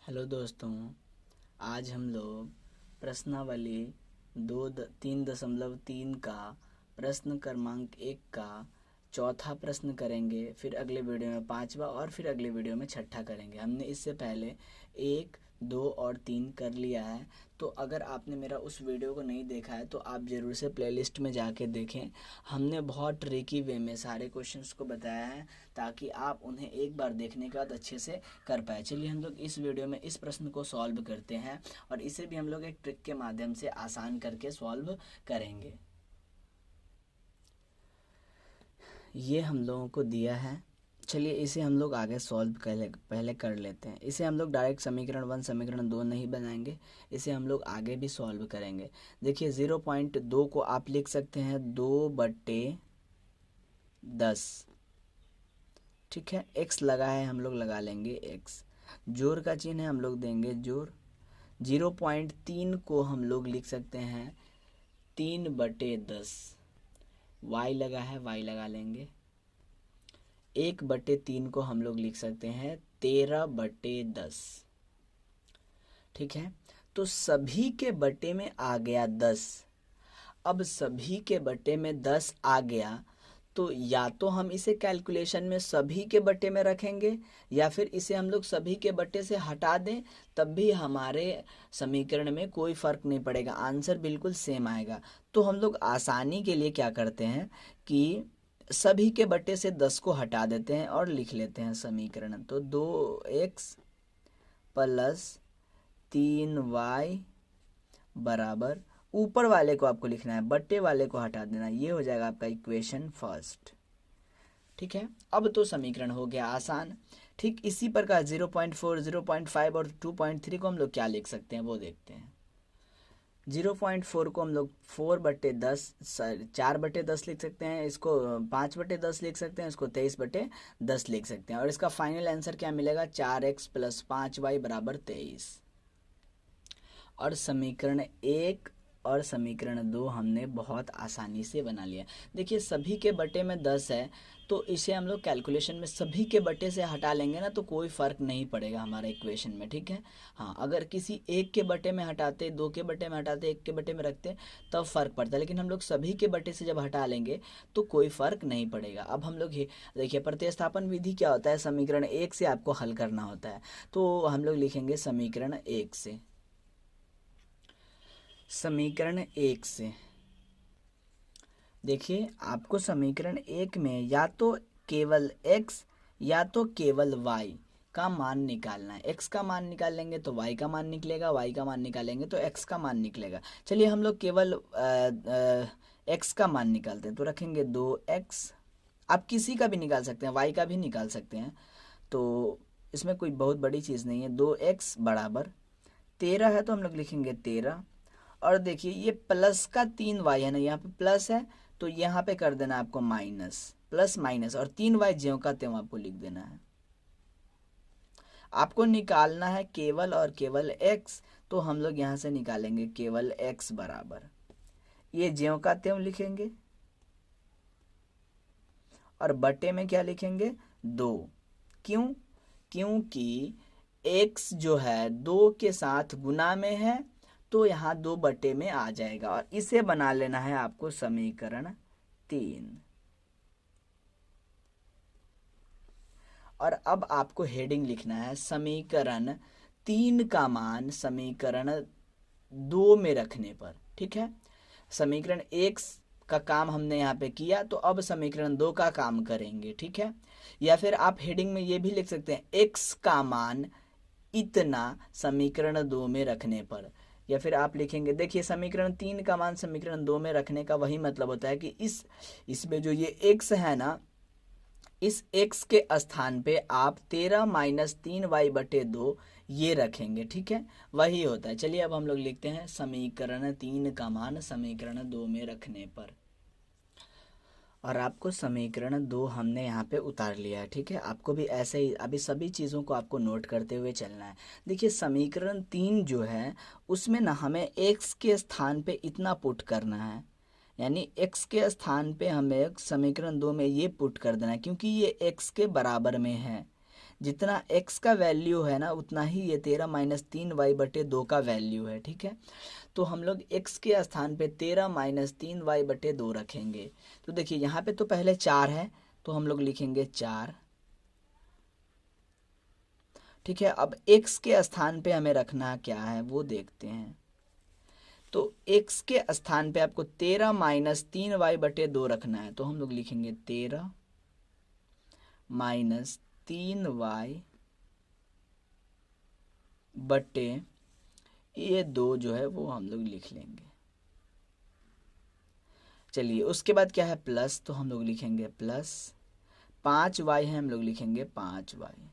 Hello दोस्तों, आज हम लोग प्रश्नावली 3.3 का प्रश्न क्रमांक 1 का चौथा प्रश्न करेंगे। फिर अगले वीडियो में पांचवा और फिर अगले वीडियो में छठा करेंगे। हमने इससे पहले 1, 2 और 3 कर लिया है। तो अगर आपने मेरा उस वीडियो को नहीं देखा है तो आप ज़रूर से प्लेलिस्ट में जाके देखें। हमने बहुत ट्रिकी वे में सारे क्वेश्चंस को बताया है ताकि आप उन्हें एक बार देखने के बाद अच्छे से कर पाए। चलिए हम लोग इस वीडियो में इस प्रश्न को सॉल्व करते हैं और इसे भी हम लोग एक ट्रिक के माध्यम से आसान करके सॉल्व करेंगे। ये हम लोगों को दिया है। चलिए इसे हम लोग आगे सॉल्व पहले कर लेते हैं। इसे हम लोग डायरेक्ट समीकरण 1 समीकरण 2 नहीं बनाएंगे, इसे हम लोग आगे भी सॉल्व करेंगे। देखिए 0.2 को आप लिख सकते हैं 2/10। ठीक है, x लगा है, हम लोग लगा लेंगे x। जोड़ का चिन्ह है, हम लोग देंगे जोड़। 0.3 को हम लोग लिख सकते हैं 3/10। y लगा है, y लगा लेंगे। 1/3 को हम लोग लिख सकते हैं 13/10। ठीक है, तो सभी के बटे में आ गया 10। अब सभी के बटे में 10 आ गया तो या तो हम इसे कैलकुलेशन में सभी के बटे में रखेंगे या फिर इसे हम लोग सभी के बटे से हटा दें, तब भी हमारे समीकरण में कोई फ़र्क नहीं पड़ेगा, आंसर बिल्कुल सेम आएगा। तो हम लोग आसानी के लिए क्या करते हैं कि सभी के बटे से 10 को हटा देते हैं और लिख लेते हैं समीकरण। तो 2x + 3y बराबर, ऊपर वाले को आपको लिखना है, बटे वाले को हटा देना। ये हो जाएगा आपका इक्वेशन फर्स्ट। ठीक है, अब तो समीकरण हो गया आसान। ठीक इसी प्रकार 0.4, 0.5 और 2.3 को हम लोग क्या लिख सकते हैं वो देखते हैं। 0.4 को हम लोग 4/10 लिख सकते हैं, इसको 5/10 लिख सकते हैं, इसको 23/10 लिख सकते हैं। और इसका फाइनल आंसर क्या मिलेगा? 4x + 5y बराबर 23। और समीकरण 1 और समीकरण 2 हमने बहुत आसानी से बना लिया। देखिए सभी के बटे में 10 है तो इसे हम लोग कैलकुलेशन में सभी के बटे से हटा लेंगे ना, तो कोई फ़र्क नहीं पड़ेगा हमारे इक्वेशन में। ठीक है, हाँ अगर किसी एक के बटे में हटाते, 2 के बटे में हटाते, 1 के बटे में रखते तब फ़र्क पड़ता है, लेकिन हम लोग सभी के बटे से जब हटा लेंगे तो कोई फ़र्क नहीं पड़ेगा। अब हम लोग देखिए प्रतिस्थापन विधि क्या होता है, समीकरण 1 से आपको हल करना होता है। तो हम लोग लिखेंगे समीकरण 1 से। समीकरण 1 से देखिए आपको समीकरण 1 में या तो केवल x या तो केवल y का मान निकालना है। x का मान निकाल लेंगे तो y का मान निकलेगा, y का मान निकालेंगे तो x का मान निकलेगा। चलिए हम लोग केवल x का मान निकालते हैं, तो रखेंगे 2x। आप किसी का भी निकाल सकते हैं, y का भी निकाल सकते हैं, तो इसमें कोई बहुत बड़ी चीज़ नहीं है। 2x बराबर 13 है तो हम लोग लिखेंगे 13। और देखिए ये प्लस का 3y है ना, यहाँ पे प्लस है तो यहाँ पे कर देना आपको माइनस, प्लस माइनस, और 3y ज्यों का त्यों आपको लिख देना है। आपको निकालना है केवल और केवल x, तो हम लोग यहाँ से निकालेंगे केवल x बराबर, ये ज्यों का त्यों लिखेंगे और बटे में क्या लिखेंगे 2। क्यों? क्योंकि x जो है 2 के साथ गुना में है तो यहाँ 2 में आ जाएगा, और इसे बना लेना है आपको समीकरण 3। और अब आपको हेडिंग लिखना है समीकरण 3 का मान समीकरण 2 में रखने पर। ठीक है, समीकरण 1 का काम हमने यहाँ पे किया, तो अब समीकरण 2 का काम करेंगे। ठीक है, या फिर आप हेडिंग में ये भी लिख सकते हैं x का मान इतना समीकरण 2 में रखने पर, या फिर आप लिखेंगे, देखिए समीकरण 3 का मान समीकरण 2 में रखने का वही मतलब होता है कि इसमें जो ये x है ना, इस x के स्थान पे आप 13 - 3y/2 ये रखेंगे। ठीक है, वही होता है। चलिए अब हम लोग लिखते हैं समीकरण 3 का मान समीकरण 2 में रखने पर, और आपको समीकरण 2 हमने यहाँ पे उतार लिया है। ठीक है, आपको भी ऐसे ही अभी सभी चीज़ों को आपको नोट करते हुए चलना है। देखिए समीकरण 3 जो है उसमें ना हमें x के स्थान पे इतना पुट करना है, यानी x के स्थान पे हमें समीकरण 2 में ये पुट कर देना है, क्योंकि ये x के बराबर में है। जितना x का वैल्यू है ना उतना ही ये 13-3y/2 का वैल्यू है, ठीक है। तो हम लोग x के स्थान पे 13-3y/2 रखेंगे। तो देखिए यहाँ पे तो पहले 4 है तो हम लोग लिखेंगे 4, ठीक है। अब x के स्थान पे हमें रखना क्या है वो देखते हैं। तो x के स्थान पे आपको 13-3y/2 रखना है, तो हम लोग लिखेंगे 13-3y/, ये 2 जो है वो हम लोग लिख लेंगे। चलिए उसके बाद क्या है प्लस, तो हम लोग लिखेंगे प्लस 5y है, हम लोग लिखेंगे 5y।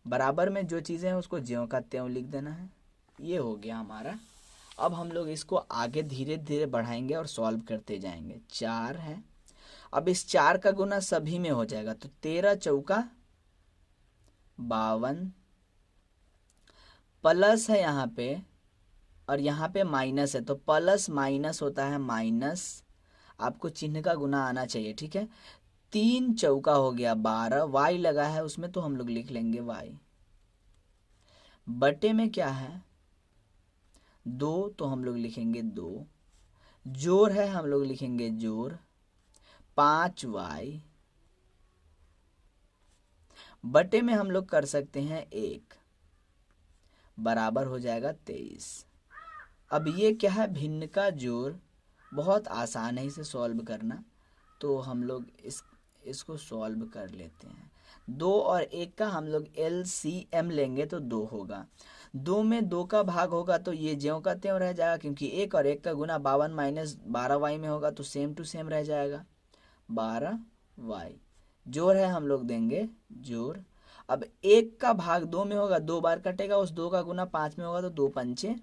बराबर में जो चीज़ें हैं उसको ज्यों का त्यों लिख देना है। ये हो गया हमारा। अब हम लोग इसको आगे धीरे धीरे बढ़ाएंगे और सॉल्व करते जाएंगे। 4 है, अब इस 4 का गुना सभी में हो जाएगा, तो 13×4 = 52 प्लस है यहाँ पे और यहाँ पे माइनस है, तो प्लस माइनस होता है माइनस, आपको चिन्ह का गुना आना चाहिए, ठीक है। 3×4 हो गया 12, वाई लगा है उसमें तो हम लोग लिख लेंगे वाई। बटे में क्या है 2, तो हम लोग लिखेंगे 2। जोड़ है हम लोग लिखेंगे जोड़ 5y। बटे में हम लोग कर सकते हैं 1, बराबर हो जाएगा 23। अब ये क्या है भिन्न का जोड़, बहुत आसान है इसे सॉल्व करना, तो हम लोग इसको सॉल्व कर लेते हैं। 2 और 1 का हम लोग LCM लेंगे तो 2 होगा। 2 में 2 का भाग होगा तो ये ज्यों का त्यों रह जाएगा, क्योंकि 1 और 1 का गुना 52 - 12y में होगा, तो सेम टू सेम रह जाएगा 12y। जोड़ है हम लोग देंगे जोड़। अब 1 का भाग 2 में होगा, 2 बार कटेगा, उस 2 का गुना 5 में होगा, तो 2×5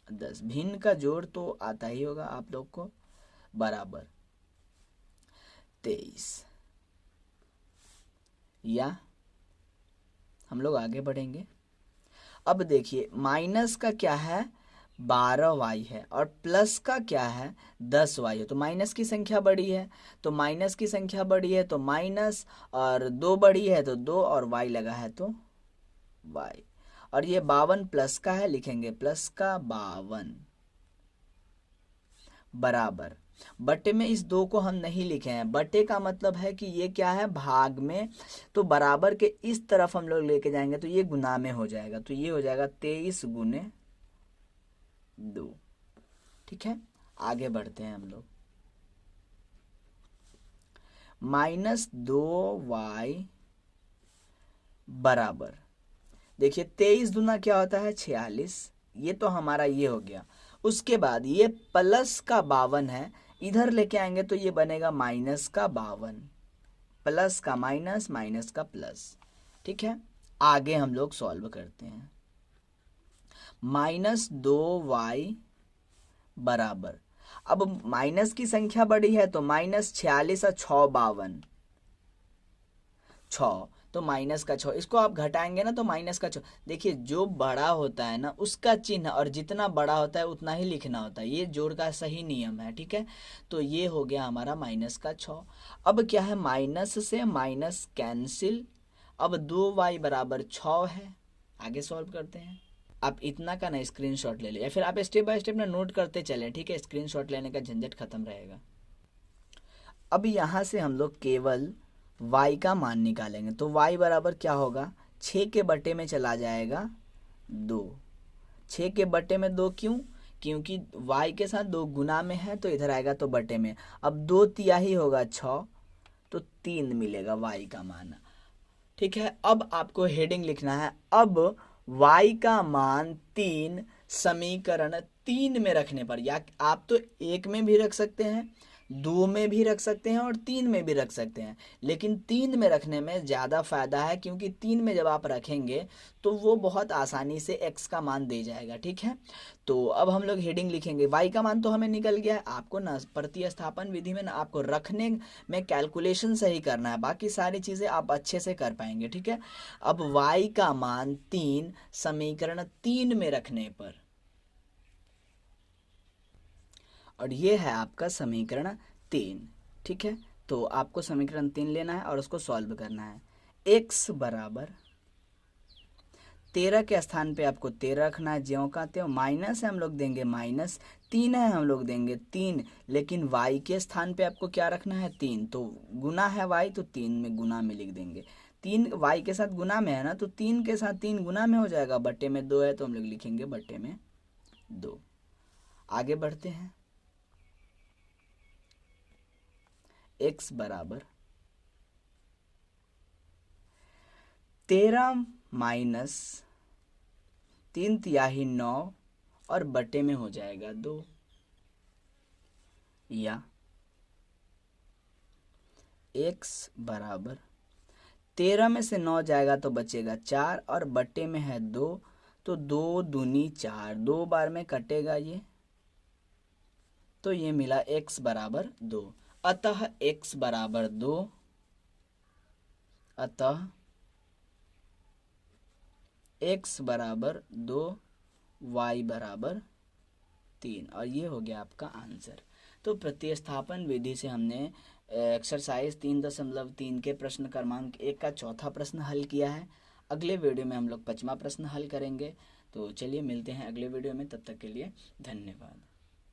= 10। भिन्न का जोड़ तो आता ही होगा आप लोग को, बराबर 23। या हम लोग आगे बढ़ेंगे। अब देखिए माइनस का क्या है 12y है और प्लस का क्या है 10y है, तो माइनस की संख्या बड़ी है, तो माइनस की संख्या बड़ी है तो माइनस, और 2 बड़ी है तो 2, और y लगा है तो y। और ये 52 प्लस का है, लिखेंगे प्लस का 52, बराबर। बटे में इस 2 को हम नहीं लिखे हैं, बटे का मतलब है कि ये क्या है भाग में, तो बराबर के इस तरफ हम लोग लेके जाएंगे तो ये गुना में हो जाएगा, तो ये हो जाएगा 23×2, ठीक है। आगे बढ़ते हैं हम लोग। -2y बराबर, देखिए 23 दूना क्या होता है 46, ये तो हमारा ये हो गया। उसके बाद ये प्लस का 52 है, इधर लेके आएंगे तो ये बनेगा माइनस का 52, प्लस का माइनस, माइनस का प्लस, ठीक है। आगे हम लोग सॉल्व करते हैं। -2y बराबर, अब माइनस की संख्या बड़ी है तो -46 और 6 52, 6, तो माइनस का 6, इसको आप घटाएंगे ना तो माइनस का 6। देखिए जो बड़ा होता है ना उसका चिन्ह, और जितना बड़ा होता है उतना ही लिखना होता है, ये जोड़ का सही नियम है, ठीक है। तो ये हो गया हमारा माइनस का 6। अब क्या है माइनस से माइनस कैंसिल, अब 2y बराबर 6 है। आगे सॉल्व करते हैं। आप इतना का ना स्क्रीनशॉट ले लें, या फिर आप स्टेप बाय स्टेप ना नोट करते चलें, ठीक है। स्क्रीनशॉट लेने का झंझट खत्म रहेगा। अब यहाँ से हम लोग केवल y का मान निकालेंगे, तो y बराबर क्या होगा 6 के बटे में चला जाएगा 2। 6 के बटे में 2 क्यों, क्योंकि y के साथ 2 गुना में है तो इधर आएगा तो बटे में। अब 2 तिहाई होगा 6, तो 3 मिलेगा y का मान, ठीक है। अब आपको हेडिंग लिखना है, अब y का मान 3 समीकरण 3 में रखने पर, या आप तो 1 में भी रख सकते हैं, 2 में भी रख सकते हैं और 3 में भी रख सकते हैं, लेकिन 3 में रखने में ज़्यादा फायदा है, क्योंकि 3 में जब आप रखेंगे तो वो बहुत आसानी से x का मान दे जाएगा, ठीक है। तो अब हम लोग हेडिंग लिखेंगे, y का मान तो हमें निकल गया है, आपको ना प्रतिस्थापन विधि में ना आपको रखने में कैलकुलेशन सही करना है, बाकी सारी चीज़ें आप अच्छे से कर पाएंगे, ठीक है। अब y का मान 3 समीकरण 3 में रखने पर, और ये है आपका समीकरण 3, ठीक है। तो आपको समीकरण 3 लेना है और उसको सॉल्व करना है। x बराबर 13 के स्थान पे आपको 13 रखना है, ज्यों का त्यों। माइनस है हम लोग देंगे माइनस, 3 है हम लोग देंगे 3, लेकिन y के स्थान पे आपको क्या रखना है 3, तो गुना है y तो 3 में गुना में लिख देंगे। 3 y के साथ गुना में है ना, तो 3 के साथ 3 गुना में हो जाएगा, बट्टे में 2 है तो हम लोग लिखेंगे बट्टे में 2। आगे बढ़ते हैं। x बराबर 13 माइनस 3 तिहाई 9 और बटे में हो जाएगा 2, या x बराबर 13 में से 9 जाएगा तो बचेगा 4 और बटे में है 2, तो 2 दूनी 4, 2 बार में कटेगा ये, तो ये मिला x बराबर 2। अतः x बराबर 2, अतः x बराबर 2, y बराबर 3, और ये हो गया आपका आंसर। तो प्रतिस्थापन विधि से हमने एक्सरसाइज 3.3 के प्रश्न क्रमांक 1 का चौथा प्रश्न हल किया है। अगले वीडियो में हम लोग 5वां प्रश्न हल करेंगे। तो चलिए मिलते हैं अगले वीडियो में, तब तक के लिए धन्यवाद।